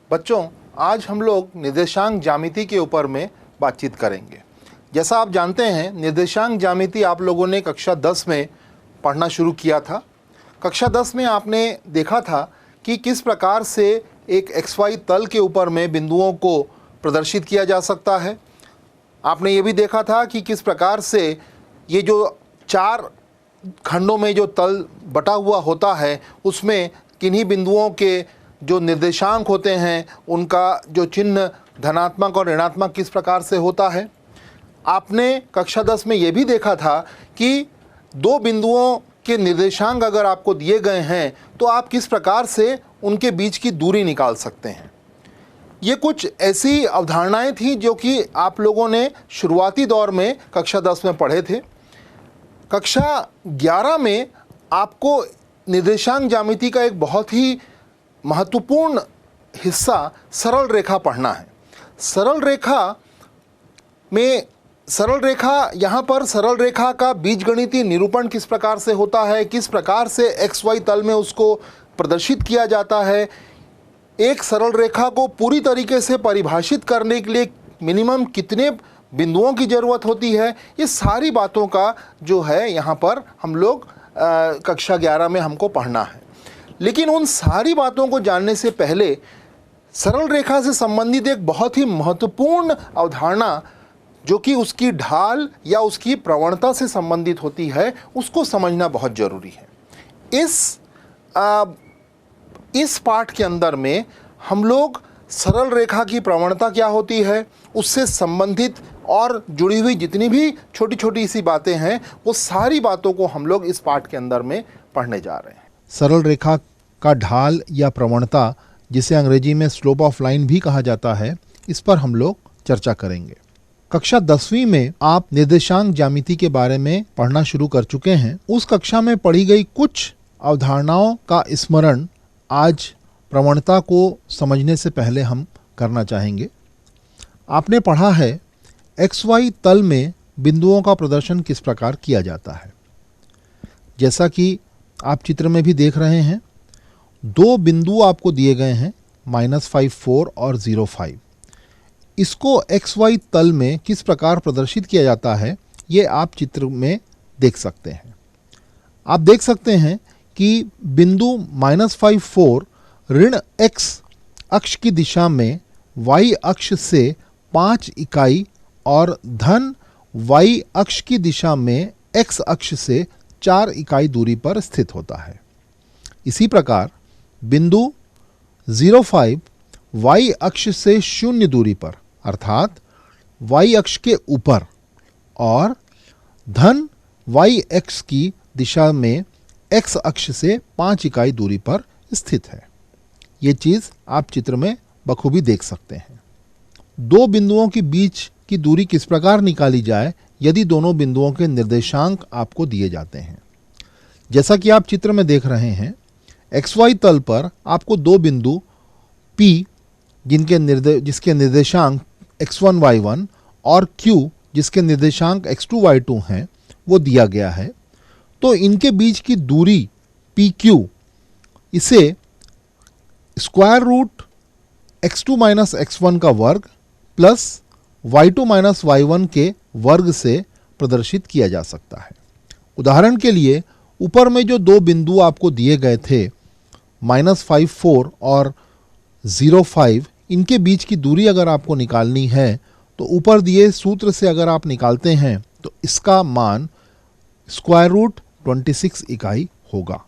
बच्चों, आज हम लोग निर्देशांक ज्यामिति के ऊपर में बातचीत करेंगे। जैसा आप जानते हैं, निर्देशांक ज्यामिति आप लोगों ने कक्षा 10 में पढ़ना शुरू किया था। कक्षा 10 में आपने देखा था कि किस प्रकार से एक XY तल के ऊपर में बिंदुओं को प्रदर्शित किया जा सकता है। आपने ये भी देखा था कि किस प्रकार से ये जो 4 खंडों में जो तल बटा हुआ होता है, उसमें किन्हीं बिंदुओं के जो निर्देशांक होते हैं उनका जो चिन्ह धनात्मक और ऋणात्मक किस प्रकार से होता है। आपने कक्षा 10 में ये भी देखा था कि 2 बिंदुओं के निर्देशांक अगर आपको दिए गए हैं तो आप किस प्रकार से उनके बीच की दूरी निकाल सकते हैं। ये कुछ ऐसी अवधारणाएं थी जो कि आप लोगों ने शुरुआती दौर में कक्षा 10 में पढ़े थे। कक्षा 11 में आपको निर्देशांक ज्यामिति का एक बहुत ही महत्वपूर्ण हिस्सा सरल रेखा पढ़ना है। सरल रेखा यहाँ पर सरल रेखा का बीजगणितीय निरूपण किस प्रकार से होता है, किस प्रकार से XY तल में उसको प्रदर्शित किया जाता है, एक सरल रेखा को पूरी तरीके से परिभाषित करने के लिए मिनिमम कितने बिंदुओं की ज़रूरत होती है, ये सारी बातों का जो है यहाँ पर हम लोग कक्षा 11 में हमको पढ़ना है। लेकिन उन सारी बातों को जानने से पहले सरल रेखा से संबंधित एक बहुत ही महत्वपूर्ण अवधारणा जो कि उसकी ढाल या उसकी प्रवणता से संबंधित होती है, उसको समझना बहुत ज़रूरी है। इस पाठ के अंदर में हम लोग सरल रेखा की प्रवणता क्या होती है, उससे संबंधित और जुड़ी हुई जितनी भी छोटी छोटी सी बातें हैं, वो सारी बातों को हम लोग इस पाठ के अंदर में पढ़ने जा रहे हैं। सरल रेखा का ढाल या प्रवणता, जिसे अंग्रेजी में स्लोप ऑफ लाइन भी कहा जाता है, इस पर हम लोग चर्चा करेंगे। कक्षा 10वीं में आप निर्देशांक ज्यामिति के बारे में पढ़ना शुरू कर चुके हैं। उस कक्षा में पढ़ी गई कुछ अवधारणाओं का स्मरण आज प्रवणता को समझने से पहले हम करना चाहेंगे। आपने पढ़ा है XY तल में बिंदुओं का प्रदर्शन किस प्रकार किया जाता है। जैसा कि आप चित्र में भी देख रहे हैं, 2 बिंदु आपको दिए गए हैं, -5, 4 और 0, 5। इसको XY तल में किस प्रकार प्रदर्शित किया जाता है, ये आप चित्र में देख सकते हैं। आप देख सकते हैं कि बिंदु -5, 4 ऋण X अक्ष की दिशा में Y अक्ष से 5 इकाई और धन Y अक्ष की दिशा में X अक्ष से 4 इकाई दूरी पर स्थित होता है। इसी प्रकार बिंदु 0, 5 Y अक्ष से 0 दूरी पर अर्थात Y अक्ष के ऊपर और धन Y अक्ष की दिशा में X अक्ष से 5 इकाई दूरी पर स्थित है। ये चीज़ आप चित्र में बखूबी देख सकते हैं। 2 बिंदुओं के बीच की दूरी किस प्रकार निकाली जाए यदि दोनों बिंदुओं के निर्देशांक आपको दिए जाते हैं। जैसा कि आप चित्र में देख रहे हैं, XY तल पर आपको 2 बिंदु P जिसके निर्देशांक x1, y1 और Q जिसके निर्देशांक x2, y2 हैं, वो दिया गया है। तो इनके बीच की दूरी PQ, इसे square root x2 minus x1 का वर्ग प्लस y2 माइनस y1 के वर्ग से प्रदर्शित किया जा सकता है। उदाहरण के लिए ऊपर में जो 2 बिंदु आपको दिए गए थे, -5, 4 और 0, 5, इनके बीच की दूरी अगर आपको निकालनी है तो ऊपर दिए सूत्र से अगर आप निकालते हैं तो इसका मान स्क्वायर रूट 26 इकाई होगा।